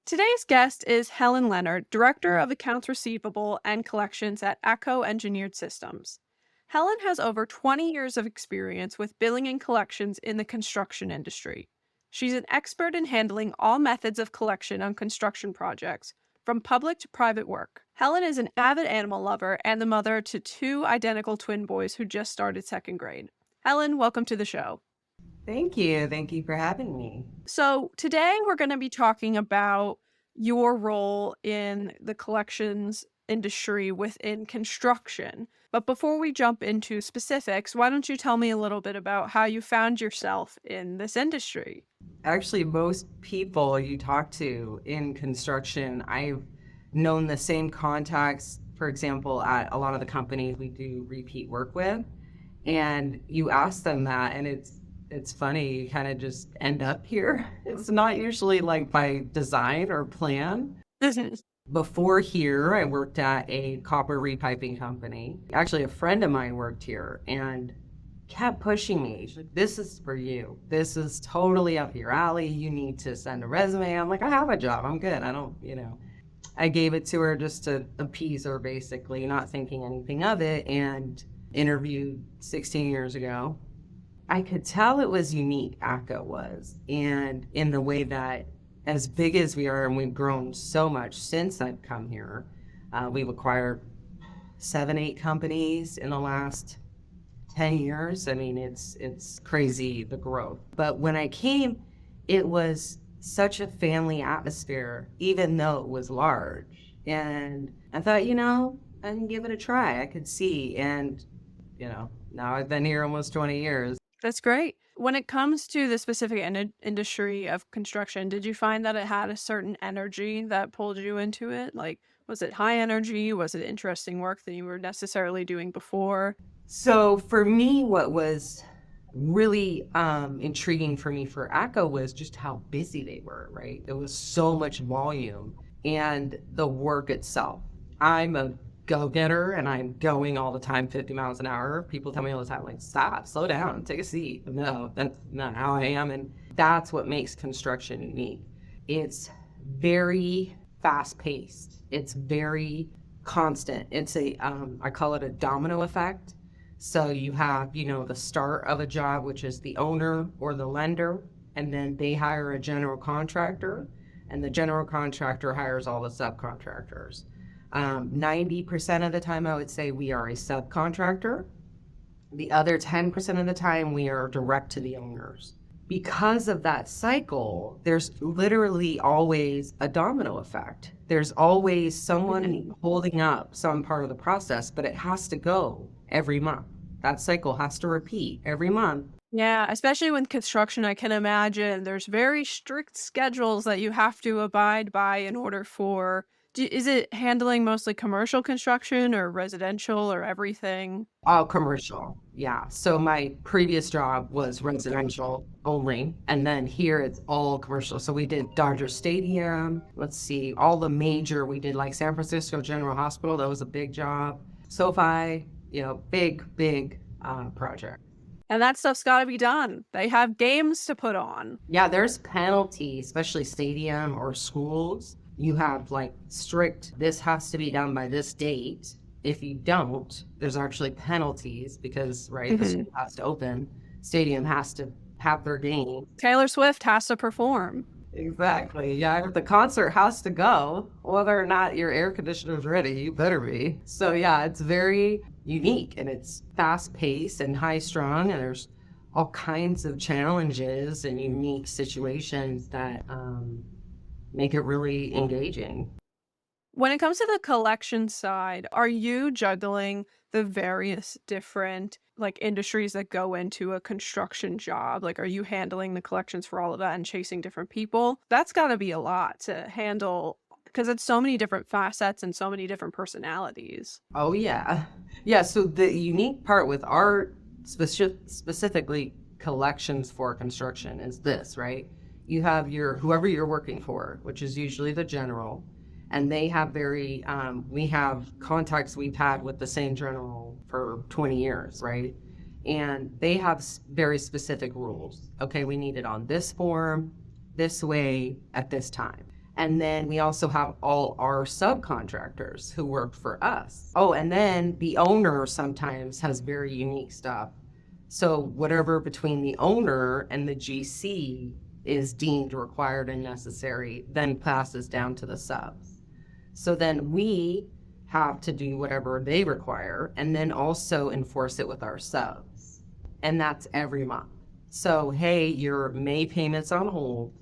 Today's guest is Helen Leonard, Director of Accounts Receivable and Collections at ACCO Engineered Systems. Helen has over 20 years of experience with billing and collections in the construction industry. She's an expert in handling all methods of collection on construction projects, from public to private work. Helen is an avid animal lover and the mother to two identical twin boys who just started second grade. Helen, welcome to the show. Thank you. Thank you for having me. So, today we're going to be talking about your role in the collections industry within construction. But before we jump into specifics, why don't you tell me a little bit about how you found yourself in this industry? Actually, most people you talk to in construction, I've known the same contacts, for example, at a lot of the companies we do repeat work with. And you ask them that, and it's funny, you kind of just end up here. It's not usually like by design or plan. Before here, I worked at a copper repiping company. Actually, a friend of mine worked here and kept pushing me. She's like, this is for you. This is totally up your alley. You need to send a resume. I'm like, I have a job. I'm good. I don't. I gave it to her just to appease her, basically, not thinking anything of it, and interviewed 16 years ago. I could tell it was unique, ACCO was, and in the way that as big as we are, and we've grown so much since I've come here, we've acquired 7-8 companies in the last 10 years. I mean, it's crazy, the growth. But when I came, it was such a family atmosphere, even though it was large. And I thought, I can give it a try. I could see. And, now I've been here almost 20 years. That's great. When it comes to the specific industry of construction, did you find that it had a certain energy that pulled you into it? Like, was it high energy? Was it interesting work that you were necessarily doing before? So for me, what was really intriguing for me for ACCO was just how busy they were, right? There was so much volume and the work itself. I'm a go-getter and I'm going all the time 50 miles an hour. People tell me all the time, like, stop, slow down, take a seat. No, that's not how I am. And that's what makes construction unique. It's very fast-paced. It's very constant. It's I call it a domino effect. So you have, the start of a job, which is the owner or the lender, and then they hire a general contractor, and the general contractor hires all the subcontractors. 90% of the time, I would say we are a subcontractor. The other 10% of the time, we are direct to the owners. Because of that cycle, there's literally always a domino effect. There's always someone holding up some part of the process, but it has to go every month. That cycle has to repeat every month. Yeah, especially with construction, I can imagine there's very strict schedules that you have to abide by in order for. Is it handling mostly commercial construction or residential or everything? All commercial, yeah. So my previous job was residential only, and then here it's all commercial. So we did Dodger Stadium, let's see, all the major, we did like San Francisco General Hospital, that was a big job. SoFi, big project. And that stuff's got to be done. They have games to put on. Yeah, there's penalties, especially stadium or schools. You have like strict, this has to be done by this date. If you don't, there's actually penalties because, right, the school has to open, stadium has to have their game. Taylor Swift has to perform. Exactly. Yeah, if the concert has to go, whether or not your air conditioner's ready, you better be. So yeah, it's very unique and it's fast paced and high strung, and there's all kinds of challenges and unique situations that make it really engaging. When it comes to the collection side, are you juggling the various different industries that go into a construction job? Like, are you handling the collections for all of that and chasing different people? That's got to be a lot to handle because it's so many different facets and so many different personalities. Oh yeah. Yeah, so the unique part with our specifically collections for construction is this, right? You have whoever you're working for, which is usually the general, and they have we have contacts we've had with the same general for 20 years, right? And they have very specific rules. Okay, we need it on this form, this way, at this time. And then we also have all our subcontractors who work for us. Oh, and then the owner sometimes has very unique stuff. So whatever between the owner and the GC is deemed required and necessary, then passes down to the subs. So then we have to do whatever they require and then also enforce it with our subs. And that's every month. So, hey, your May payment's on hold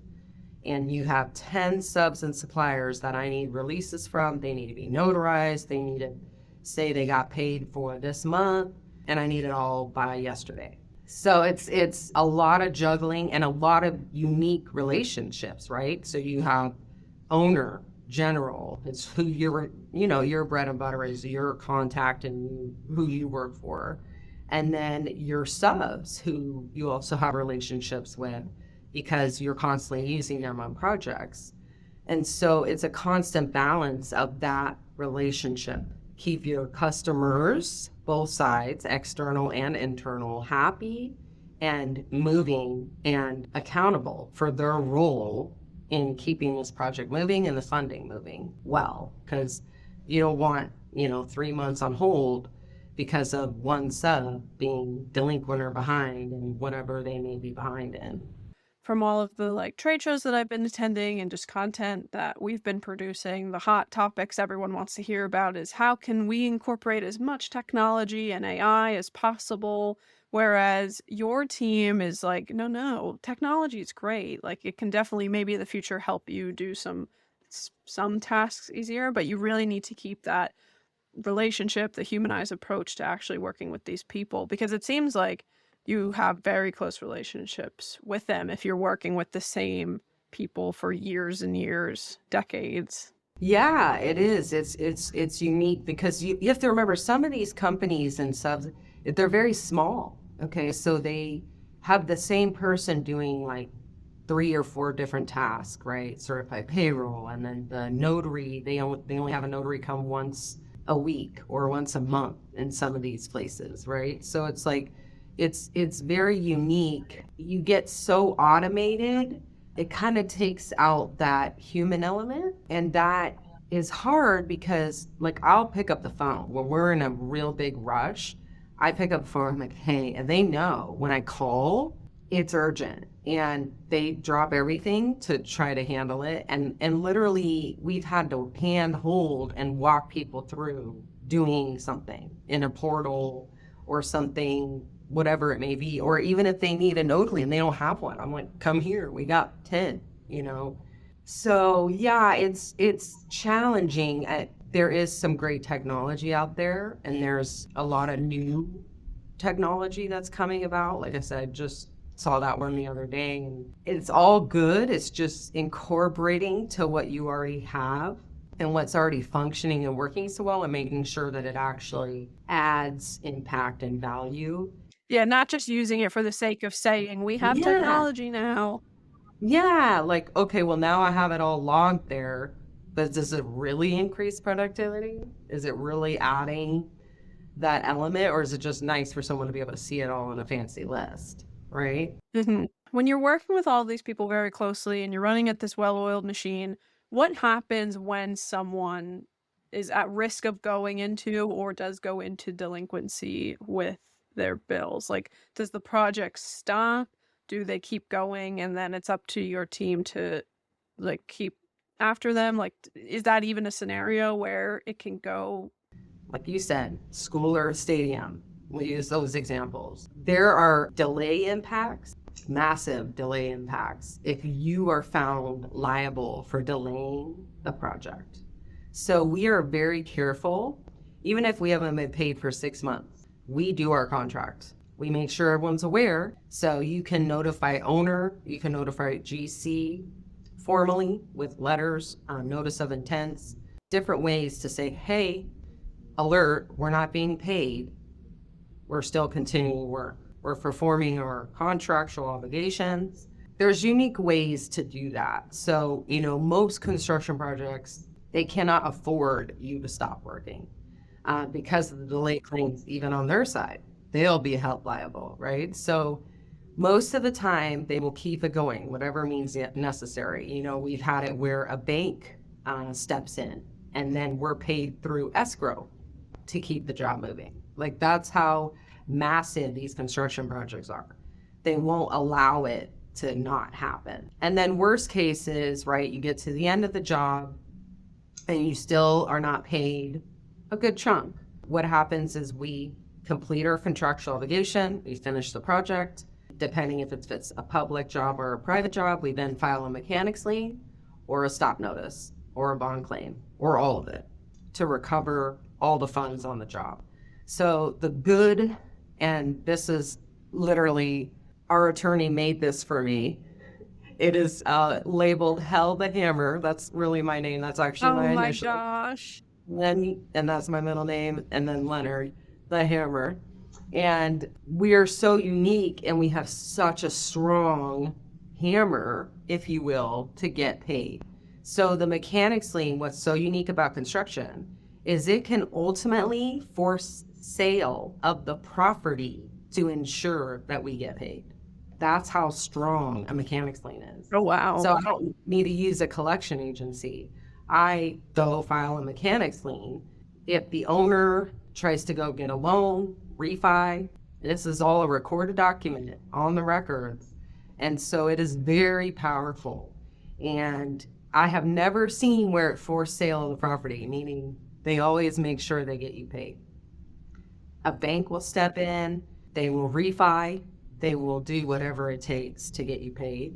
and you have 10 subs and suppliers that I need releases from. They need to be notarized. They need to say they got paid for this month and I need it all by yesterday. So it's a lot of juggling and a lot of unique relationships, right? So you have owner, general, it's who your bread and butter is, your contact and who you work for. And then your subs who you also have relationships with because you're constantly using them on projects. And so it's a constant balance of that relationship. Keep your customers, both sides, external and internal, happy and moving and accountable for their role in keeping this project moving and the funding moving well. Because you don't want, 3 months on hold because of one sub being delinquent or behind in whatever they may be behind in. From all of the trade shows that I've been attending and just content that we've been producing, the hot topics everyone wants to hear about is how can we incorporate as much technology and AI as possible, whereas your team is like, no, technology is great. Like it can definitely maybe in the future help you do some tasks easier, but you really need to keep that relationship, the humanized approach to actually working with these people, because it seems like you have very close relationships with them if you're working with the same people for years and years, decades. Yeah, it is. It's unique because you have to remember some of these companies and subs, they're very small. Okay, so they have the same person doing like 3 or 4 different tasks, right? Certified payroll, and then the notary, they only have a notary come once a week or once a month in some of these places, right? So it's like it's very unique. You get so automated, it kind of takes out that human element, and that is hard because I'll pick up the phone when we're in a real big rush. I pick up the phone, I'm like, hey, and they know when I call, it's urgent, and they drop everything to try to handle it. And literally, we've had to hand hold and walk people through doing something in a portal or something, whatever it may be. Or even if they need a notary and they don't have one, I'm like, come here, we got 10, So yeah, it's challenging. There is some great technology out there, and there's a lot of new technology that's coming about. Like I said, just saw that one the other day, and it's all good. It's just incorporating to what you already have and what's already functioning and working so well, and making sure that it actually adds impact and value. Yeah, not just using it for the sake of saying we have technology now. Yeah, okay, well, now I have it all logged there, but does it really increase productivity? Is it really adding that element, or is it just nice for someone to be able to see it all in a fancy list, right? Mm-hmm. When you're working with all these people very closely and you're running at this well-oiled machine, what happens when someone is at risk of going into or does go into delinquency with their bills? Does the project stop? Do they keep going and then it's up to your team to keep after them? Is that even a scenario where it can go? Like you said, school or stadium, we use those examples. There are delay impacts, massive delay impacts, if you are found liable for delaying the project. So we are very careful, even if we haven't been paid for 6 months, we do our contract. We make sure everyone's aware. So you can notify owner, you can notify GC formally with letters, notice of intents, different ways to say, hey, alert, we're not being paid. We're still continuing work. We're performing our contractual obligations. There's unique ways to do that. So, most construction projects, they cannot afford you to stop working because of the delay claims, even on their side. They'll be held liable, right? So Most of the time, they will keep it going, whatever means necessary. We've had it where a bank steps in and then we're paid through escrow to keep the job moving. Like, that's how massive these construction projects are. They won't allow it to not happen. And then worst case is, right, you get to the end of the job and you still are not paid a good chunk. What happens is we complete our contractual obligation, we finish the project. Depending if it's a public job or a private job, we then file a mechanics lien or a stop notice or a bond claim or all of it to recover all the funds on the job. So the good, and this is literally, our attorney made this for me. It is labeled Hell the Hammer. That's really my name. That's actually my Oh my initial. gosh. And that's my middle name. And then Leonard, the Hammer. And we are so unique and we have such a strong hammer, if you will, to get paid. So the mechanics lien, what's so unique about construction is it can ultimately force sale of the property to ensure that we get paid. That's how strong a mechanics lien is. Oh, wow. So I don't need to use a collection agency. I, though, file a mechanics lien. If the owner tries to go get a loan, refi, this is all a recorded document on the records. And so it is very powerful. And I have never seen where it forced sale of the property, meaning they always make sure they get you paid. A bank will step in, they will refi, they will do whatever it takes to get you paid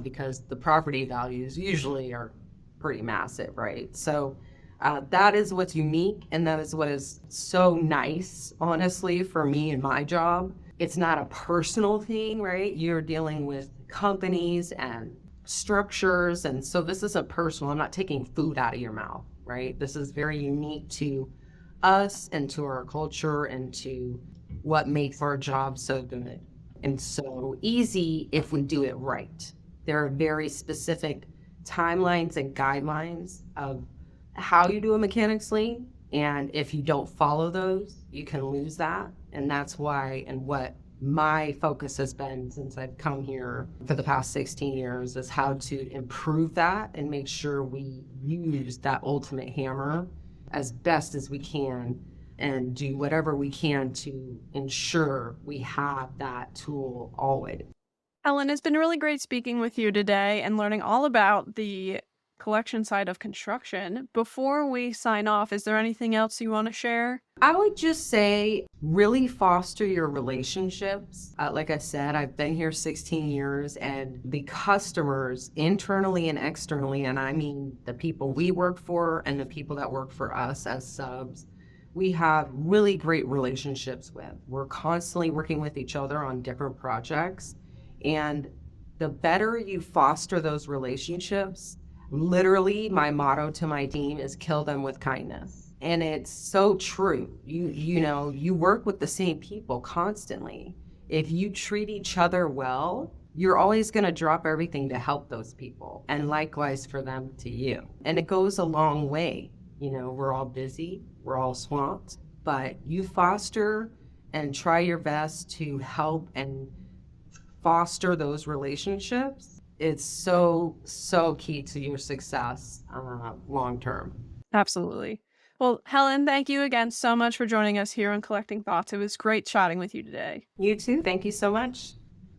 because the property values usually are pretty massive, right? So that is what's unique, and that is what is so nice, honestly, for me and my job. It's not a personal thing, right? You're dealing with companies and structures, and so this isn't personal. I'm not taking food out of your mouth, right? This is very unique to us and to our culture and to what makes our job so good and so easy if we do it right. There are very specific timelines and guidelines of how you do a mechanics lien, and if you don't follow those, you can lose that. And that's why, and what my focus has been since I've come here for the past 16 years, is how to improve that and make sure we use that ultimate hammer as best as we can and do whatever we can to ensure we have that tool always. Helen, it's been really great speaking with you today and learning all about the collection side of construction. Before we sign off, is there anything else you want to share? I would just say really foster your relationships. Like I said, I've been here 16 years, and the customers internally and externally, and I mean the people we work for and the people that work for us as subs, we have really great relationships with. We're constantly working with each other on different projects. And the better you foster those relationships, literally my motto to my team is kill them with kindness. And it's so true. You work with the same people constantly. If you treat each other well, you're always going to drop everything to help those people, and likewise for them to you. And it goes a long way. We're all busy, we're all swamped, but you foster and try your best to help and foster those relationships. It's so key to your success long term. Absolutely. Well, Helen, thank you again so much for joining us here on Collecting Thoughts. It was great chatting with you today. You too. Thank you so much.